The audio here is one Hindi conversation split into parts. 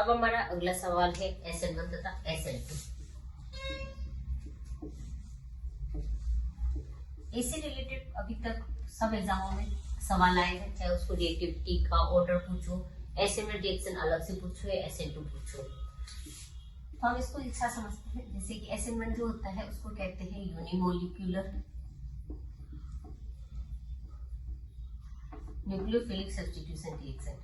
अब हमारा अगला सवाल है SN1 तथा SN2। इससे रिलेटेड अभी तक सब एग्जामों में सवाल आए हैं, चाहे उसको रिएक्टिविटी का ऑर्डर पूछो, SN1 रिएक्शन अलग से पूछो या SN2 पूछो। तो हम इसको एक साथ समझते हैं। जैसे कि SN1 जो होता है उसको कहते हैं यूनिमोलिक्यूलर न्यूक्लियोफिलिक सब्स्टिट्यूशन रिएक्शन।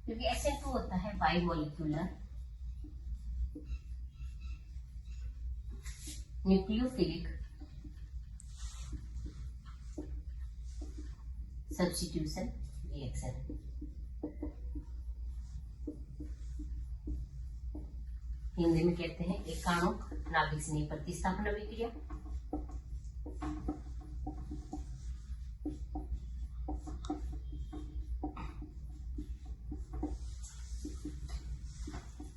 क्योंकि SN2 होता है बाइमोलिक्यूलर न्यूक्लियोफिलिक सब्स्टिट्यूशन रिएक्शन। हिंदी में कहते हैं एकाणुक नाभिक स्नेह प्रतिस्थापन अभिक्रिया।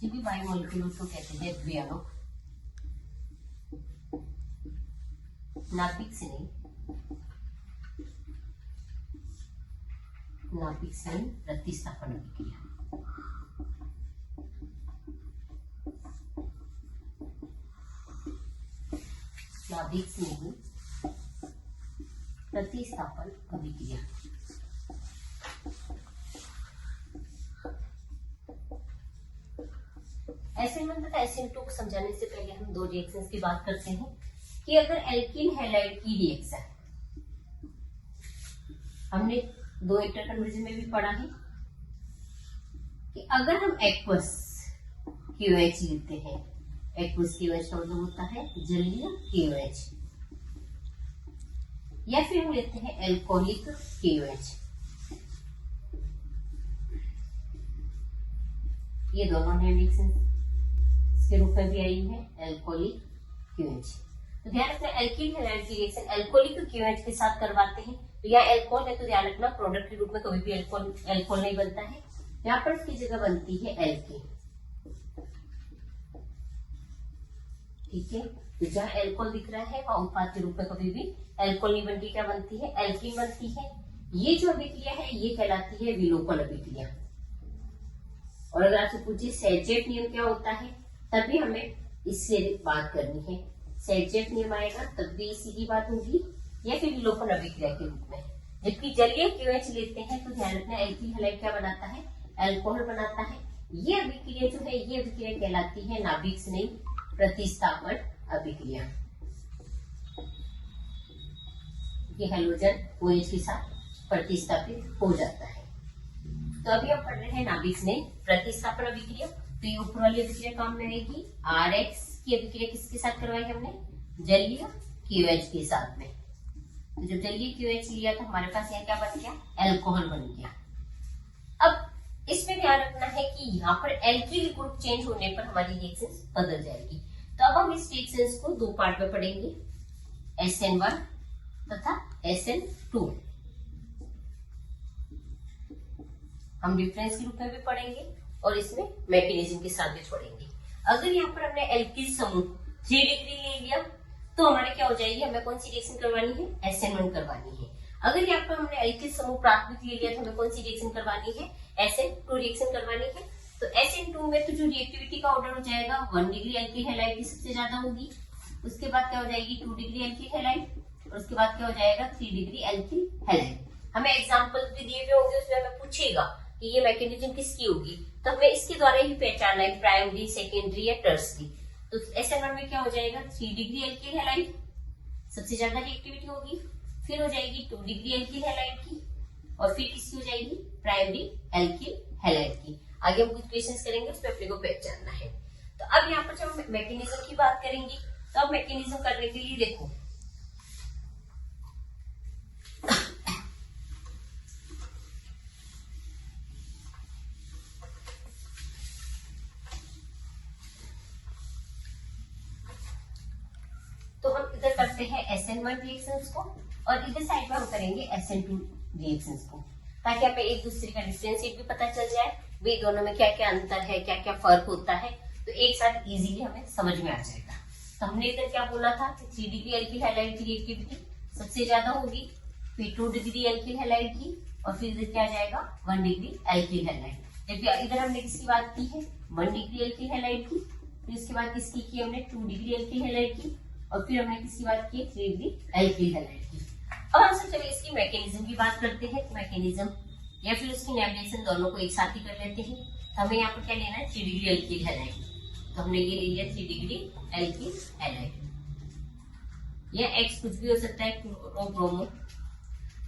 जो भी बाइमोलिक्यूलर को कहते हैं द्विअणुक नाभिक स्नेह प्रतिस्थापन अभिक्रिया। नाभिक स्नेह प्रतिस्थापन अभिक्रिया। SN1 तथा SN2 को समझाने से पहले हम दो रिएक्शंस की बात करते हैं कि अगर एल्कीन हैलाइड की रिएक्शन, हमने दो इंटर कन्वर्जन में भी पढ़ा है कि अगर हम एक्वस KOH लेते हैं, एक्वस KOH का मतलब होता है जलीय KOH, या फिर हम लेते हैं एल्कोहलिक KOH, ये दोनों ने रिएक्शन के रूप में भी आई है एल्कोहलिक KOH। तो ध्यान रखना, एल्कीन हैलाइड की रिएक्शन एल्कोहलिक KOH के साथ करवाते हैं तो यहाँ एल्कोहल है तो ध्यान रखना प्रोडक्ट के रूप में कभी भी एल्कोहल नहीं बनता है, यहाँ पर उसकी जगह बनती है एल्कीन। ठीक है, तो जहाँ एल्कोहल दिख रहा है वहां उत्पाद के रूप में कभी भी एल्कोहल नहीं बनती, क्या बनती है? एल्कीन बनती है। ये जो अभिक्रिया है ये कहलाती है विलोपन अभिक्रिया। और अगर आपसे पूछिए सेटजेट नियम क्या होता है, तभी हमें इससे बात करनी है। सेटजेट नियम आएगा तब भी इसी की बात होगी, या फिर विलोपन अभिक्रिया के रूप में। जबकि जलीय KOH लेते हैं तो ध्यान रखना एल्कीन हैलाइड क्या बनाता है? एल्कोहल बनाता है। ये अभिक्रिया जो है ये अभिक्रिया कहलाती है नाभिक स्नेह प्रतिस्थापन अभिक्रिया। ये हैलोजन OH के साथ प्रतिस्थापित हो जाता है। तो अभी हम पढ़ रहे हैं नाभिक स्नेह प्रतिस्थापन अभिक्रिया। तो ये ऊपर वाली अभिक्रिया काम में आएगी। RX की अभिक्रिया किसके साथ करवाई हमने? जलीय KOH के साथ में। तो जब जलीय KOH लिया तो हमारे पास यहाँ क्या बन गया? एल्कोहल बन गया। अब इसमें ध्यान रखना है कि यहाँ पर एल्किल ग्रुप चेंज होने पर हमारी रिएक्शंस बदल जाएगी। तो अब हम इस रिएक्शंस को दो पार्ट में पढ़ेंगे, SN1 तथा SN2। हम डिफरेंस के रूप में भी पढ़ेंगे और इसमें मैकेनिज्म के साथ भी पढ़ेंगे। अगर यहाँ पर हमने एल्किल समूह 3 डिग्री ले लिया तो हमारे क्या हो जाएगी? हमें कौन सी रिएक्शन करवानी है? SN1 करवानी है। अगर यहाँ पर हमने एल्किल समूह प्राथमिक ले लिया तो हमें कौन सी रिएक्शन करवानी है? SN2 रिएक्शन करवानी है। तो SN2 में तो जो रिएक्टिविटी का ऑर्डर हो जाएगा 1 डिग्री एल्किल हैलाइड की सबसे ज्यादा होगी, उसके बाद क्या हो जाएगी 2 डिग्री एल्किल हैलाइड, और उसके बाद क्या हो जाएगा 3 डिग्री एल्किल हैलाइड। हमें एग्जाम्पल भी दिए हुए होंगे, उसमें हमें पूछेगा कि ये मैकेनिज्म किसकी होगी, तो हमें इसके द्वारा ही पहचानना है प्राइमरी, सेकेंडरी या टर्सरी। तो SN1 में क्या हो जाएगा 3 डिग्री एल्किल हैलाइड सबसे ज्यादा रिएक्टिविटी होगी, फिर हो जाएगी 2 डिग्री एल्किल हैलाइड की, और फिर किसकी हो जाएगी? प्राइमरी एल्किल हैलाइड की। आगे हम कुछ क्वेश्चंस करेंगे, उसमें अपने को पहचानना है। तो अब यहाँ पर जब हम मैकेनिज्म की बात करेंगे तो अब मैकेनिज्म करने के लिए देखो, तो हम इधर करते हैं SN1 रिएक्शंस को और इधर साइड में हम करेंगे SN2 रिएक्शंस को, ताकि हमें एक दूसरे का डिफरेंशिएट भी पता चल जाए, वे दोनों में क्या क्या अंतर है, क्या क्या फर्क होता है, तो एक साथ इजीली हमें समझ में आ जाएगा। तो हमने इधर क्या बोला था कि 3 डिग्री एल्किल हैलाइड की रिएक्टिविटी सबसे ज्यादा होगी, फिर 2 डिग्री एल्किल हैलाइड की, और फिर इधर क्या जाएगा 1 डिग्री एल्किल हैलाइड। जबकि इधर हमने किसकी बात की है 1 डिग्री एल्किल हैलाइड की, फिर इसके बाद किसकी की हमने 2 डिग्री एल्किल हैलाइड की, और फिर हमने किसकी बात की 3 डिग्री एल्किल हैलाइड की। अब हम सब चलिए इसकी मैकेनिज्म की बात करते हैं। मैकेनिज्म या फिर उसकी नेविगेशन दोनों को एक साथ ही कर लेते हैं। हमें यहाँ पर क्या लेना है 3 डिग्री एल्किल हैलाइड, तो हमने ये ले लिया 3 डिग्री एल्किल हैलाइड, या एक्स कुछ भी हो सकता है, ब्रोमो।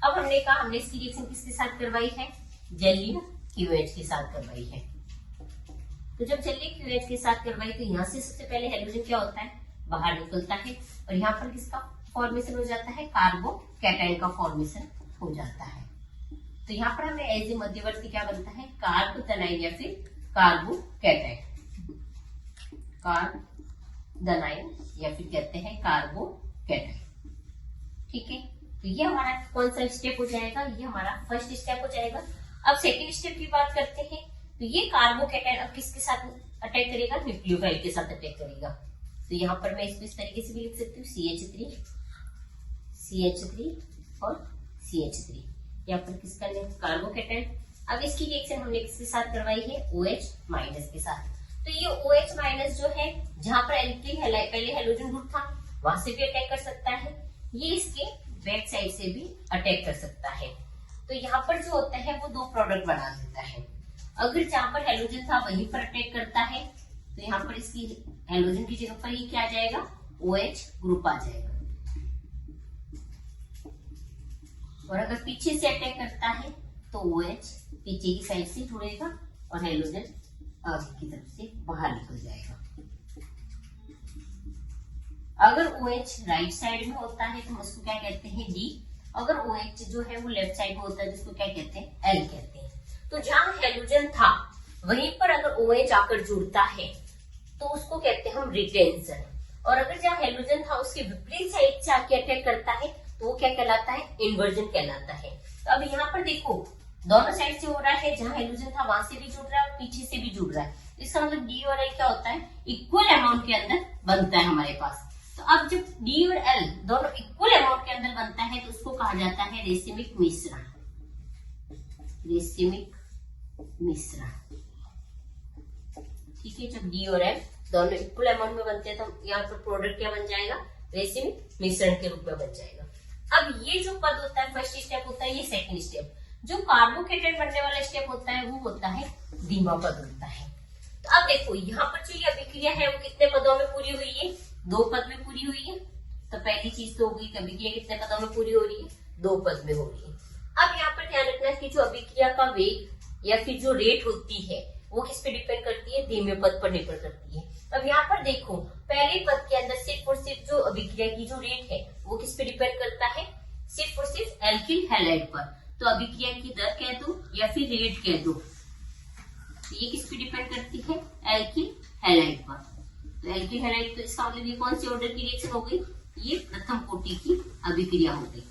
अब हमने कहा हमने इसकी रिएक्शन किसके साथ करवाई है जलीय क्यूएच के साथ करवाई है। तो जब जलीय क्यूएच के साथ करवाई तो यहाँ से सबसे पहले हाइड्रोजन क्या होता है बाहर निकलता है, और यहाँ पर किसका फॉर्मेशन हो जाता है कार्बोकैटायन का फॉर्मेशन हो जाता है। तो यहाँ पर हमें एज ए मध्यवर्ती क्या बनता है कार्बोतनाइन या फिर कार्बोकैटायन, कार्बोनाइन या फिर कहते हैं कार्बोकैटायन। ठीक है, तो ये हमारा कौन सा स्टेप हो जाएगा, ये हमारा फर्स्ट स्टेप हो जाएगा। अब सेकंड स्टेप की बात करते हैं। तो ये कार्बोकैटायन अब किसके साथ अटैक करेगा न्यूक्लियोफाइल के साथ अटैक करेगा। तो यहाँ पर मैं इसको इस तरीके से भी लिख सकती हूँ CH3 और CH3, यहाँ पर किसका कार्बोकैटायन। अब इसकी रिएक्शन हमने किसके साथ करवाई है OH- के साथ। तो ये OH- जो है जहां पर एल्किल हैलाइड पहले हैलोजन ग्रुप था वहां से भी अटैक कर सकता है, ये इसके बैक साइड से भी अटैक कर सकता है। तो यहाँ पर जो होता है वो 2 प्रोडक्ट बना देता है। अगर जहां पर हैलोजन था वहीं पर अटैक करता है तो यहाँ पर इसकी हैलोजन की जगह पर ये क्या आ जाएगा OH ग्रुप आ जाएगा, और अगर पीछे से अटैक करता है तो OH पीछे की साइड से जुड़ेगा और हैलोजन आगे की तरफ से बाहर निकल जाएगा। अगर OH राइट साइड में होता है तो हम उसको क्या कहते हैं D, अगर OH जो है वो लेफ्ट साइड में होता है जिसको क्या कहते हैं L कहते हैं। तो जहां हैलोजन था वहीं पर अगर OH आकर जुड़ता है तो उसको कहते हैं हम रिटेंशन, और अगर जहां हैलोजन था उसके विपरीत साइड से आके अटैक करता है तो वो क्या कहलाता है इन्वर्जन कहलाता है। तो अब यहाँ पर देखो दोनों साइड से हो रहा है, जहां हाइड्रोजन था वहां से भी जुड़ रहा है और पीछे से भी जुड़ रहा है। इसका मतलब डी और एल क्या होता है इक्वल अमाउंट के अंदर बनता है हमारे पास। तो अब जब डी और एल दोनों इक्वल अमाउंट के अंदर बनता है तो उसको कहा जाता है रेसिमिक मिश्रण। रेसिमिक मिश्रण, ठीक है। जब डी और एल दोनों इक्वल अमाउंट में बनते हैं तो यहाँ पर प्रोडक्ट क्या बन जाएगा रेसिमिक मिश्रण के रूप में बन जाएगा। अब ये जो पद होता है फर्स्ट स्टेप होता है, ये सेकंड स्टेप। जो कार्बोकेटेड बनने वाला स्टेप होता है वो होता है धीमा पद होता है। तो अब देखो यहाँ पर जो ये अभिक्रिया है वो कितने पदों में पूरी हुई है 2 पद में पूरी हुई है। तो पहली चीज तो होगी अभिक्रिया कितने पदों में पूरी हो रही है 2 पद में हो रही है। अब यहाँ पर ध्यान रखना कि जो अभिक्रिया का वेग या फिर जो रेट होती है वो किस पे डिपेंड करती है धीमे पद पर निर्भर करती है। अब यहाँ पर देखो पहले पद के अंदर सिर्फ और सिर्फ जो अभिक्रिया की जो रेट है वो किस पे डिपेंड करता है सिर्फ और सिर्फ एल्किल हैलाइड पर। तो अभिक्रिया की दर कह दो या फिर रेट कह दो, तो ये किस पे डिपेंड करती है एल्किल हैलाइड पर। तो एल्किल हैलाइड तो इसका मतलब ये कौन सी ऑर्डर की रिएक्शन हो गई, ये प्रथम कोटि की अभिक्रिया हो गई।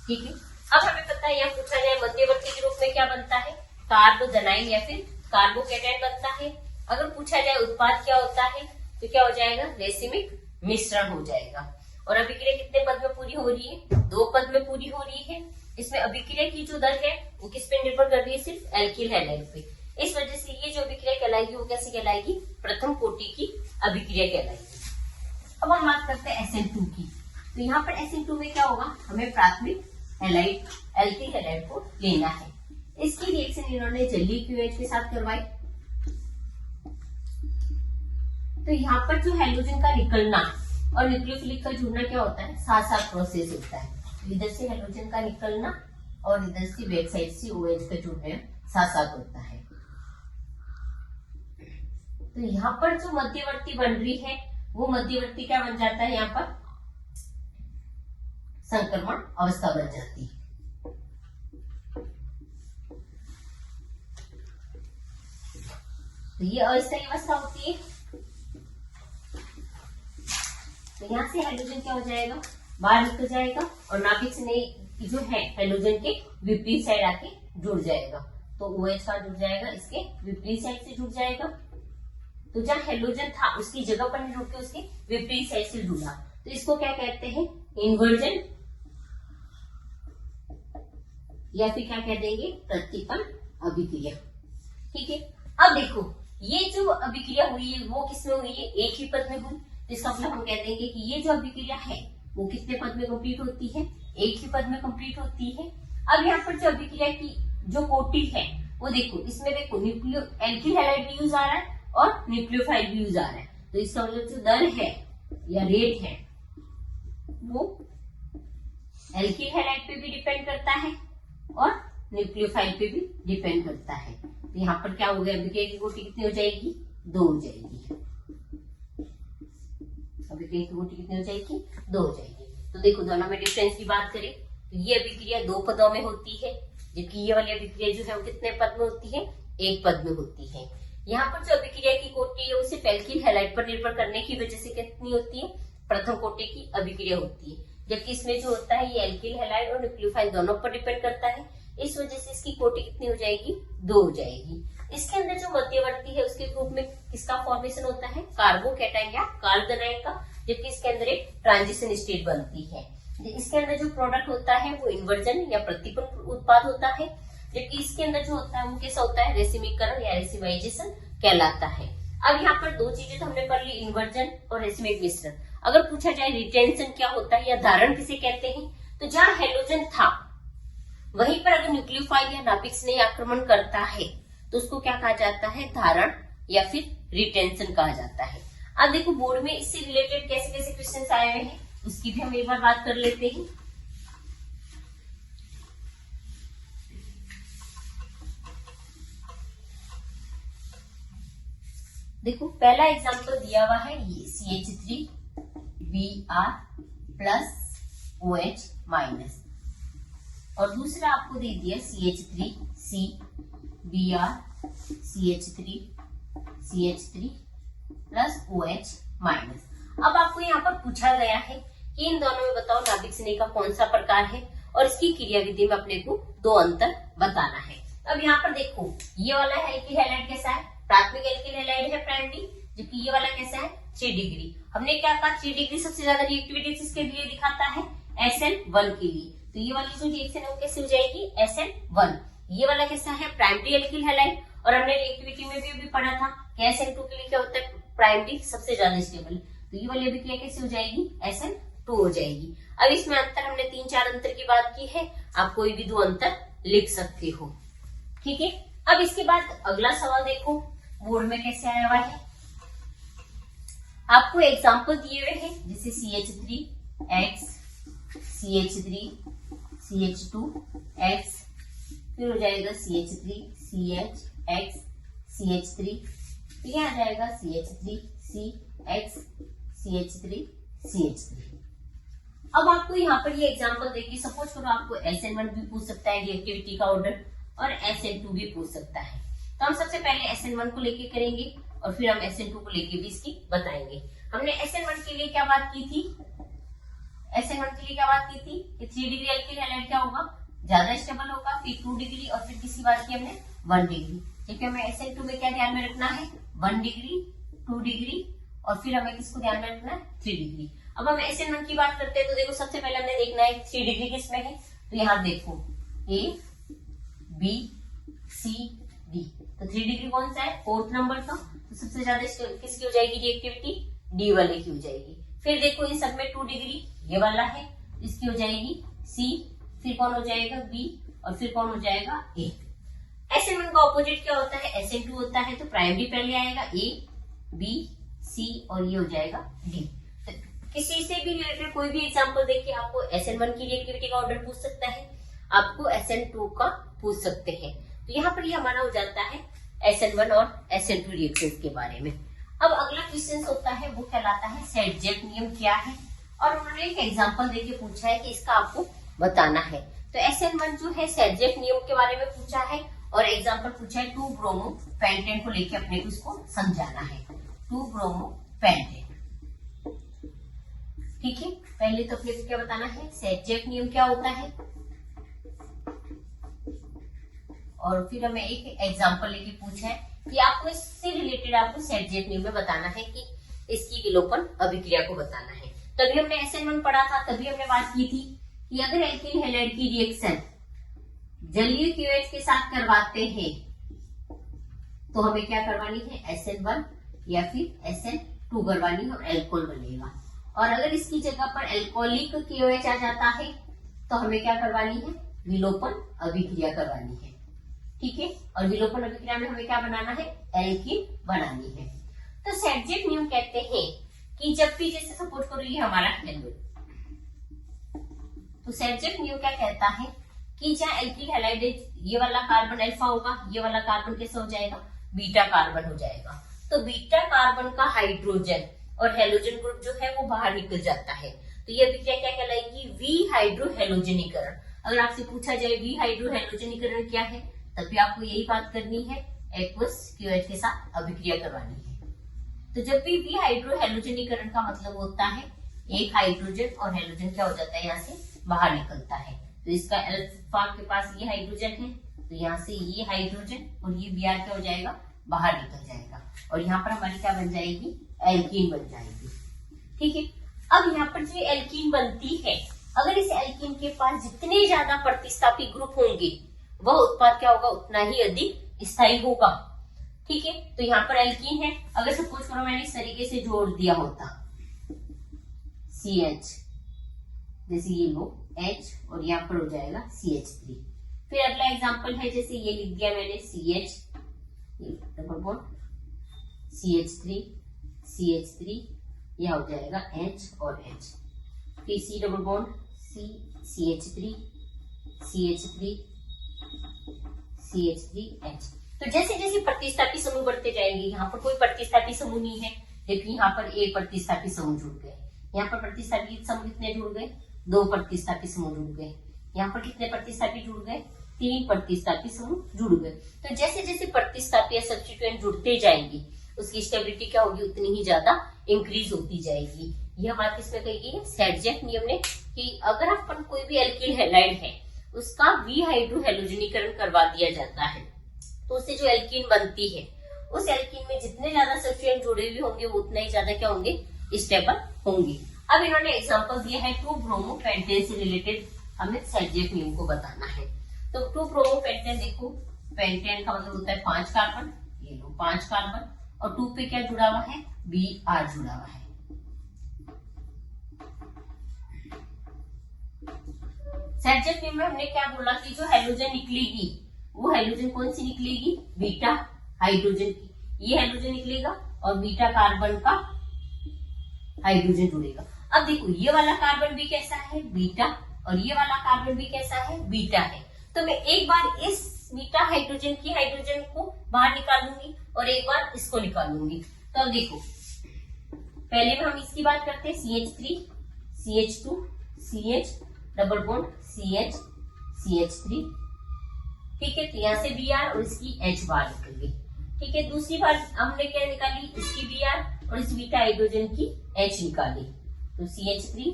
ठीक है, अब हमें पता है यहाँ पूछा जाए मध्यवर्ती के रूप में क्या बनता है कार्बोदनाइन या फिर कार्बोकेटायन बनता है। अगर पूछा जाए उत्पाद क्या होता है तो क्या हो जाएगा रेसिमिक मिश्रण हो जाएगा। और अभिक्रिया कितने पद में पूरी हो रही है 2 पद में पूरी हो रही है। इसमें अभिक्रिया की जो दर है वो किस पे निर्भर कर रही है सिर्फ एल्किल हैलाइड पे। इस वजह से ये जो अभिक्रिया कहलाएगी वो कैसे कहलाएगी प्रथम कोटि की अभिक्रिया कहलाएगी। अब हम बात करते हैं SN2 की। तो यहाँ पर SN2 में क्या होगा हमें प्राथमिक हैलाइड एल्किल हैलाइड को लेना है। इसकी रिएक्शन इन्होंने जलीय क्यूएच के साथ करवाई। तो यहाँ पर जो हाइड्रोजन का निकलना और न्यूक्लियोफिलिक का जुड़ना क्या होता है साथ साथ प्रोसेस होता है। तो इधर से हाइड्रोजन का निकलना और इधर से बैक साइड से OH का जुड़ना साथ साथ होता है। तो यहाँ पर जो मध्यवर्ती बन रही है वो मध्यवर्ती क्या बन जाता है यहाँ पर संक्रमण अवस्था बन जाती है। तो ये अस्थायी अवस्था होती है। तो यहाँ से हाइड्रोजन क्या हो जाएगा बाहर निकल जाएगा और नाभिक से जो है हाइड्रोजन के विपरीत साइड आके जुड़ जाएगा। तो OH का जुड़ जाएगा इसके विपरीत साइड से जुड़ जाएगा। तो जहाँ हेलोजन था उसकी जगह पर नहीं रुक के उसके विपरीत साइड से जुड़ा, तो इसको क्या कहते हैं, इन्वर्जन, या फिर क्या कह देंगे, प्रतिपन्न अभिक्रिया। ठीक है, अब देखो ये जो अभिक्रिया हुई है वो किसमें हुई है, एक ही पद में हुई, तो इसका मतलब हम कह देंगे कि ये जो अभिक्रिया है वो कितने पद में कंप्लीट होती है, एक ही पद में कंप्लीट होती है। अब यहाँ पर जो अभिक्रिया की जो कोटि है वो देखो, इसमें देखो एल्किल हैलाइड भी यूज आ रहा है और न्यूक्लियोफाइल भी यूज आ रहा है, तो इसका मतलब जो दर है या रेट है वो एल्किल हैलाइड पे भी डिपेंड करता है और न्यूक्लियोफाइल पे भी डिपेंड करता है। तो यहाँ पर क्या हो गया, अभिक्रिया की कोटि कितनी हो जाएगी, 2 हो जाएगी। अभिक्रिया की कोटि कितनी हो जाएगी, 2 हो जाएगी। तो देखो दोनों में डिफरेंस की बात करें तो ये अभिक्रिया 2 पदों में होती है, जबकि ये वाली अभिक्रिया जो है वो कितने पद में होती है, 1 पद में होती है। यहाँ पर जो अभिक्रिया की कोटि है वो सिर्फ एल्किल हैलाइड पर निर्भर करने की वजह से कितनी होती है, प्रथम कोटि की अभिक्रिया होती है, जबकि इसमें जो होता है ये एल्किल हैलाइड और न्यूक्लियोफाइल दोनों पर डिपेंड करता है। इस वजह से इसकी कोटि कितनी हो जाएगी, 2 हो जाएगी। इसके अंदर जो मध्यवर्ती है उसके ग्रुप में किसका फॉर्मेशन होता है, कार्बोकैटायन या कार्बोनाइन का, जबकि इसके अंदर एक ट्रांजिशन स्टेट बनती है। इसके अंदर जो प्रोडक्ट होता है वो इन्वर्जन या प्रतिपन्न उत्पाद होता है, जबकि इसके अंदर जो होता है वो कैसा होता है, रेसिमीकरण या रेसिमाइजेशन कहलाता है। अब यहाँ पर 2 चीजें तो हमने पढ़ ली, इन्वर्जन और रेसिमिक मिश्रण। अगर पूछा जाए रिटेंशन क्या होता है या धारण किसे कहते हैं, तो जहाँ हेलोजन था वहीं पर अगर न्यूक्लियोफाइल या नाभिक ने आक्रमण करता है तो उसको क्या कहा जाता है, धारण या फिर रिटेंशन कहा जाता है। अब देखो बोर्ड में इससे रिलेटेड कैसे कैसे क्वेश्चंस आए हुए हैं उसकी भी हम एक बार बात कर लेते हैं। देखो पहला एग्जांपल दिया हुआ है ये CH3Br प्लस OH माइनस, और दूसरा आपको दे दिया CH3CBr CH3 plus OH minus. अब आपको यहाँ पर पूछा गया है कि इन दोनों में बताओ नाभिक स्नेह का कौन सा प्रकार है और इसकी क्रिया विधि में अपने को 2 अंतर बताना है। अब यहाँ पर देखो ये वाला एल्किल हैलाइड कैसा है, प्राथमिक एल्किल हैलाइड है प्राइमरी, जबकि ये वाला कैसा है 3 डिग्री। हमने क्या कहा 3 डिग्री सबसे ज्यादा रिएक्टिविटी किसके लिए दिखाता है, SN1 के लिए, तो ये वाली जो रिएक्शन है वो कैसे हो जाएगी, SN1। ये वाला कैसा है प्राइमरी एल्किल हैलाइड, और हमने रिएक्टिविटी में भी पढ़ा था कि SN2 के लिए क्या होता है, प्राइमरी सबसे ज्यादा स्टेबल, तो ये वाली अभिक्रिया कैसे हो जाएगी, SN2 हो जाएगी। अब इसमें अंतर हमने 3-4 अंतर की बात की है, आप कोई भी 2 अंतर लिख सकते हो। ठीक है, अब इसके बाद अगला सवाल देखो बोर्ड में कैसे आया हुआ है। आपको एग्जाम्पल दिए हुए हैं जैसे CH3X CH2X, फिर हो जाएगा CH3CHX CH3, फिर यहाँ आ जाएगा CH3CX CH3CH3। अब आपको यहाँ पर ये एग्जांपल देखिए, सपोज करो आपको SN1 भी पूछ सकता है रिएक्टिविटी का ऑर्डर और SN2 भी पूछ सकता है, तो हम सबसे पहले SN1 को लेके करेंगे और फिर हम SN2 को लेके भी इसकी बताएंगे। हमने SN1 के लिए क्या बात की थी, SN1 के लिए क्या बात की थी कि 3 डिग्री एल्किल हैलाइड क्या होगा, ज्यादा स्टेबल होगा, फिर 2 डिग्री और फिर किसकी बात की हमने 1 डिग्री। ठीक है, हमें SN2 में क्या ध्यान में रखना है, 1 डिग्री 2 डिग्री और फिर हमें किसको ध्यान में रखना है 3 डिग्री। अब हम SN1 की बात करते हैं तो देखो सबसे पहले हमने देखना है 3 डिग्री किसमें है, तो यहाँ देखो A B C D, तो 3 डिग्री कौन सा है, 4th नंबर का, तो सबसे ज्यादा किसकी हो जाएगी रिएक्टिविटी, D वाले की हो जाएगी। फिर देखो इन सब में 2 डिग्री ये वाला है, इसकी हो जाएगी C, फिर कौन हो जाएगा B और फिर कौन हो जाएगा A। SN1 का ऑपोजिट क्या होता है, SN2 होता है, तो प्राइमरी पहले आएगा A B C और ये हो जाएगा D। तो किसी से भी रिलेटेड कोई भी एग्जांपल देखिए आपको SN1 की रिएक्टिविटी का ऑर्डर पूछ सकता है, आपको SN2 का पूछ सकते हैं, तो यहाँ पर ये हमारा हो जाता है SN1 और SN2 रिएक्शंस के बारे में। अब अगला क्वेश्चन होता है वो कहलाता है सेडजेक नियम क्या है, और उन्होंने एक एग्जांपल देके पूछा है कि इसका आपको बताना है। तो SN1 जो है सेडजेक नियम के बारे में पूछा है और एग्जांपल पूछा है 2-ब्रोमो पेंटेन को लेके अपने को इसको समझाना है, 2-ब्रोमो पेंटेन। ठीक है, पहले तो अपने को क्या बताना है, सेडजेक नियम क्या होता है, और फिर हमें एक एग्जांपल लेके पूछा है कि आपको इससे रिलेटेड आपको सेटजेट नियम में बताना है कि इसकी विलोपन अभिक्रिया को बताना है। तभी हमने SN1 पढ़ा था, तभी हमने बात की थी कि अगर एल्किल हैलाइड की रिएक्शन जलीय QH के साथ करवाते हैं तो हमें क्या करवानी है, SN1 या फिर SN2 करवानी है और एल्कोहल बनेगा। और अगर इसकी जगह पर एल्कोहलिक KOH आ जाता है तो हमें क्या करवानी है, विलोपन अभिक्रिया करवानी है। ठीक है, और विलोपन अभिक्रिया में हमें क्या बनाना है, एल्कीन बनानी है। तो सेटजेट नियम कहते हैं कि जब भी, जैसे सपोज करो ये हमारा हैलाइड, तो सेटजेट नियम क्या कहता है कि जहाँ एल्किल हैलाइड, ये वाला कार्बन अल्फा होगा, ये वाला कार्बन कैसे हो जाएगा, बीटा कार्बन हो जाएगा। तो बीटा कार्बन का हाइड्रोजन और हेलोजन ग्रुप जो है वो बाहर निकल जाता है। तो ये अभिक्रिया क्या कहलाएगी, वी हाइड्रोहेलोजनीकरण। अगर आपसे पूछा जाए वी हाइड्रोहेलोजनीकरण क्या है, तब भी आपको यही बात करनी है, एक्वस QH के साथ अभिक्रिया करवानी है। तो जब भी वी हाइड्रोहेलोजनीकरण का मतलब होता है एक हाइड्रोजन और हेलोजन क्या हो जाता है, यहाँ से बाहर निकलता है। तो इसका अल्फा के पास ये हाइड्रोजन है, तो यहाँ से ये हाइड्रोजन और ये Br क्या हो जाएगा, बाहर निकल जाएगा और यहाँ पर हमारी क्या बन जाएगी, एल्कीन बन जाएगी। ठीक है, अब यहाँ पर जो एल्कीन बनती है, अगर इस एल्कीन के पास जितने ज्यादा प्रतिस्थापी ग्रुप होंगे वह उत्पाद क्या होगा, उतना ही अधिक स्थायी होगा। ठीक है, तो यहाँ पर एल्कीन है, अगर सपोज करो मैंने इस तरीके से जोड़ दिया होता CH, जैसे ये लो H और यहाँ पर हो जाएगा CH3। फिर अगला एग्जांपल है, जैसे ये लिख दिया मैंने CH, double bond CH3 CH3, यह हो जाएगा H और H। फिर C double bond C CH3 CH3 CH3H। तो जैसे जैसे प्रतिस्थापी समूह बढ़ते जाएंगे, यहाँ पर कोई प्रतिस्थापी समूह नहीं है, लेकिन यहाँ पर एक प्रतिस्थापी समूह जुड़ गए। यहाँ पर प्रतिस्थापी समूह कितने जुड़ गए, 2 प्रतिस्थापी समूह जुड़ गए। यहाँ पर कितने प्रतिस्थापी जुड़ गए, 3 प्रतिस्थापी समूह जुड़ गए। तो जैसे जैसे प्रतिस्थापी या सब्स्टिट्यूएंट जुड़ते जाएंगे उसकी स्टेबिलिटी क्या होगी, उतनी ही ज्यादा इंक्रीज होती जाएगी। ये हमारा किसमें कही गई है, सेटजेट नियम ने, कि अगर अपन कोई भी एल्किल हैलाइड है उसका वी हाइड्रोहेलोजनीकरण करवा दिया जाता है तो उससे जो एल्कीन बनती है, उस एल्कीन में जितने ज्यादा सब्स्टिट्यूएंट जुड़े हुए होंगे वो उतना ही ज्यादा क्या होंगे, स्टेबल होंगे। अब इन्होंने एग्जांपल दिया है 2-ब्रोमोपेंटेन से रिलेटेड, हमें सेटजेट नियम को बताना है। तो 2-ब्रोमोपेंटेन, देखो पेंटेन का मतलब होता है 5 कार्बन, ये लो 5 कार्बन, और 2 पे क्या जुड़ा हुआ है, Br जुड़ा हुआ है। सेटजेट नियम में हमने क्या बोला कि जो हेलोजन निकलेगी वो हेलोजन कौन सी निकलेगी, बीटा हाइड्रोजन की, ये हेलोजन निकलेगा और बीटा कार्बन का हाइड्रोजन जुड़ेगा। अब देखो ये वाला कार्बन भी कैसा है, बीटा, और ये वाला कार्बन भी कैसा है, बीटा है। तो मैं एक बार इस बीटा हाइड्रोजन की हाइड्रोजन को बाहर निकालूंगी और एक बार इसको निकालूंगी। तो अब देखो पहले में हम इसकी बात करते हैं, CH3 CH2 CH double bond CH CH3। ठीक है, तो यहाँ से Br और इसकी H बाहर निकल गई। ठीक है, दूसरी बार हमने क्या निकाली, इसकी Br और इस बीटा हाइड्रोजन की H निकाली। तो CH3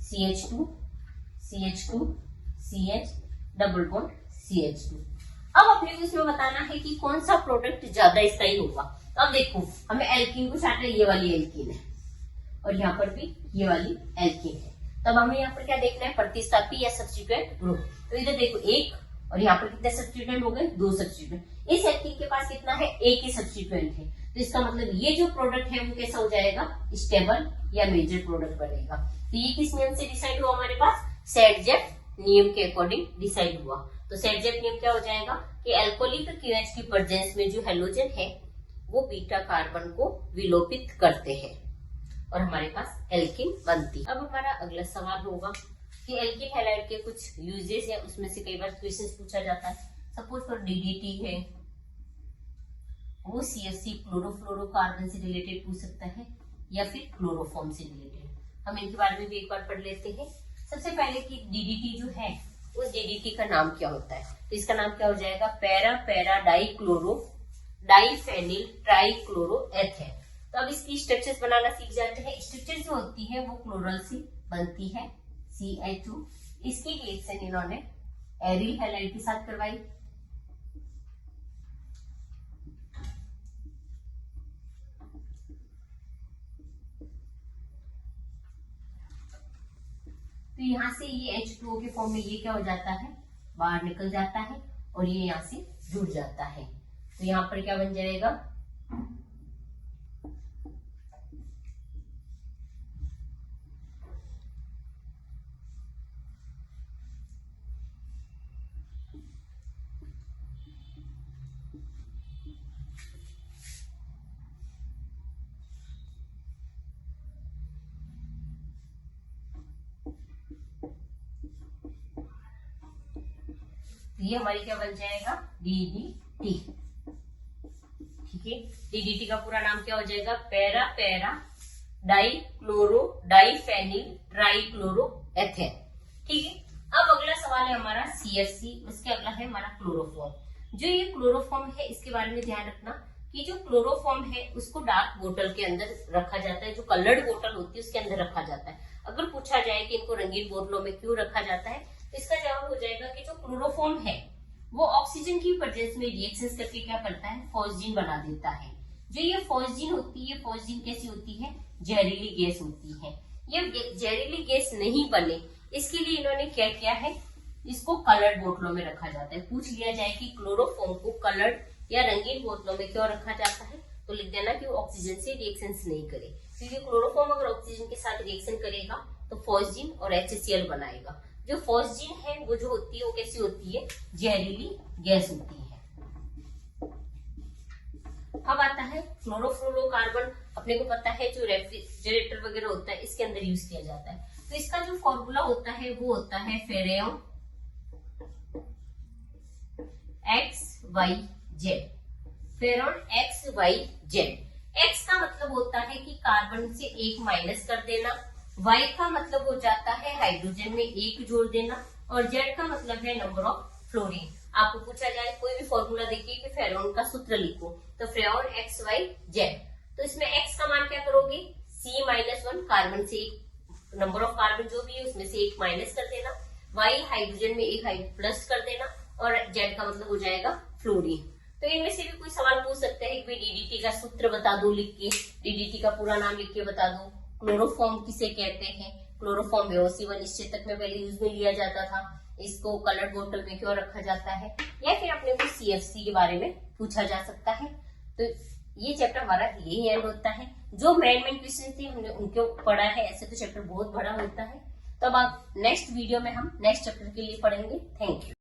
CH2 CH2 CH double bond CH2। अब अपने को इसमें बताना है कि कौन सा प्रोडक्ट ज्यादा स्थायी होगा। तो अब देखो हमें एल्कीन को साथ, ये वाली एल्कीन है और यहाँ पर भी ये वाली एल्कीन है। तब हमें यहाँ पर क्या देखना है, प्रतिस्थापी या सब्स्टिट्यूएंट ग्रुप। तो इधर देखो एक, और यहाँ पर कितने सब्स्टिट्यूएंट हो गए, 2 सब्स्टिट्यूएंट। इस एल्कीन के पास कितना है, एक ही सब्स्टिट्यूएंट है। तो इसका मतलब ये जो प्रोडक्ट है वो कैसा हो जाएगा, स्टेबल या मेजर प्रोडक्ट बनेगा। तो ये किस नियम से डिसाइड हुआ, हमारे पास सेटजेट नियम के अकॉर्डिंग डिसाइड हुआ। तो सेटजेट नियम क्या हो जाएगा कि एल्कोहलिक QH की प्रेजेंस में जो हेलोजन है वो बीटा कार्बन को विलोपित करते हैं और हमारे पास एल्कीन बनती। अब हमारा अगला सवाल होगा कि एल्किल हैलाइड के कुछ यूजेस है, उसमें से कई बार क्वेश्चन पूछा जाता है। सपोज फॉर DDT है, वो CFC क्लोरोफ्लोरोकार्बन से रिलेटेड पूछ सकता है या फिर क्लोरोफॉर्म से रिलेटेड। हम इनके बारे में भी एक बार पढ़ लेते हैं। सबसे पहले कि DDT जो है उस DDT का नाम क्या होता है, तो इसका नाम क्या हो जाएगा, पैरा डाइक्लोरो डाइफेनिल ट्राइक्लोरोएथेन। तो अब इसकी स्ट्रक्चर्स बनाना सीख जाते हैं। स्ट्रक्चर जो होती है वो क्लोरल से बनती है, CH2। इसकी रिएक्शन इन्होंने एरिल हैलाइड के साथ करवाई। तो यहाँ से ये H2O के फॉर्म में ये क्या हो जाता है, बाहर निकल जाता है और ये यहाँ से जुड़ जाता है। तो यहाँ पर क्या बन जाएगा, ये हमारी क्या बन जाएगा, DDT। ठीक है, DDT का पूरा नाम क्या हो जाएगा, पैरा पैरा डाइक्लोरो डाइफेनिल ट्राइक्लोरोएथेन। ठीक है, अब अगला सवाल है हमारा CFC, उसके अगला है हमारा क्लोरोफॉर्म। जो ये क्लोरोफॉर्म है इसके बारे में ध्यान रखना कि जो क्लोरोफॉर्म है उसको डार्क बोतल के अंदर रखा जाता है, जो कलर्ड बोतल होती है उसके अंदर रखा जाता है। अगर पूछा जाए कि इनको रंगीन बोतलों में क्यों रखा जाता है, तो इसका जवाब हो जाएगा कि जो क्लोरोफॉर्म है वो ऑक्सीजन की प्रेजेंस में रिएक्शंस करके क्या करता है, फॉस्जीन बना देता है। जो ये फॉस्जीन होती है, फॉस्जीन कैसी होती है, जहरीली गैस होती है। ये जहरीली गैस नहीं बने इसके लिए इन्होंने क्या किया है, इसको कलर्ड बोतलों में रखा जाता है। पूछ लिया जाए कि क्लोरोफॉर्म को कलर्ड या रंगीन बोतलों में क्यों रखा जाता है, तो लिख देना कि वो ऑक्सीजन से रिएक्शंस नहीं करे, क्योंकि क्लोरोफॉर्म अगर ऑक्सीजन के साथ रिएक्शन करेगा तो फॉस्जीन और HCl बनाएगा। जो फॉस्जीन है वो जो होती है वो कैसी होती है, जहरीली गैस होती है। अब आता है क्लोरोफ्लोरोकार्बन। अपने को पता है जो रेफ्रिजरेटर वगैरह होता है इसके अंदर यूज किया जाता है। तो इसका जो फॉर्मूला होता है वो होता है फेरेन XYZ। फेरेन XYZ। X का मतलब होता है कि कार्बन से एक माइनस कर देना, Y का मतलब हो जाता है हाइड्रोजन में एक जोड़ देना, और Z का मतलब है नंबर ऑफ फ्लोरीन। आपको पूछा जाए कोई भी फॉर्मूला देखिए कि फेरेन का सूत्र लिखो, तो फेरेन XYZ। तो इसमें X का मान क्या करोगे, C-1, कार्बन से एक, नंबर ऑफ कार्बन जो भी है उसमें से एक माइनस कर देना, Y हाइड्रोजन में एक प्लस कर देना, और Z का मतलब हो जाएगा फ्लोरीन। तो इनमें से भी कोई सवाल पूछ सकता है कि DDT का सूत्र बता दो लिख के, DDT का पूरा नाम लिख के बता दो, क्लोरोफॉर्म किसे कहते हैं। क्लोरोफॉर्म बेहोशी व निश्चेतक में पहले यूज में लिया जाता था, इसको कलर्ड बोतल में क्यों रखा जाता है, या फिर अपने को CFC के बारे में पूछा जा सकता है। तो ये चैप्टर हमारा यही एंड होता है। जो मेन क्वेश्चन थे हमने उनको पढ़ा है, ऐसे तो चैप्टर बहुत बड़ा होता है। तब आप नेक्स्ट वीडियो में हम नेक्स्ट चैप्टर के लिए पढ़ेंगे। Thank you.